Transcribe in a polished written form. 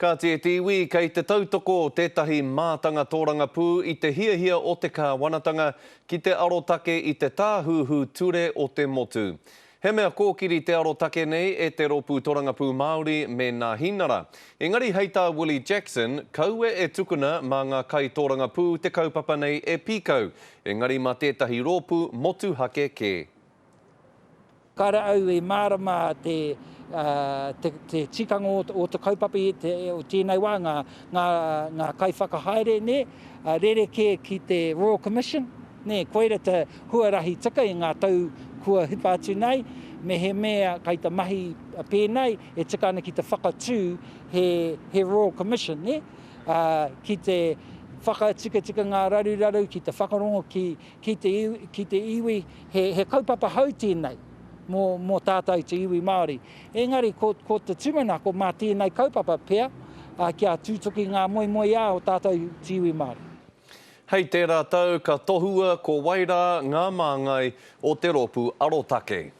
Ka te tiwi kei te tautoko o tētahi mātanga tōranga pū i te hiahia o te kāwanatanga ki te arotake i te tāhuhu ture o te motu. He mea kōkiri te arotake nei e te ropu tōranga pū Māori me ngā hinara. Engari hei tā Willie Jackson, kaue e tukuna mā ngā kai tōranga pū te kaupapa nei e pīkau. Engari mā tētahi ropu motu hake ke. Kara au e mārama te tikanga o te kaupapa o tēnei wā, ngā kai whakahaere, ne, rereke ki te Royal Commission, ne, koera te huarahi tika i ngā tau kua hipa atu nei, me he mea kai ta mahi pēnei, e tika ana ki te whakatū he Royal Commission, ne, ki te whakatika ngā raru, ki te whakarongo, ki te iwi, he kaupapa hau tēnei. Mō tātou te iwi Māori. Engari, ko te tūmanako mā tēnei kaupapa pēr, kia tūtuki ngā moimoi o tātou te iwi Māori. Hei tērā tau, ka tohua ko Waira ngā māngai o te ropu arotake.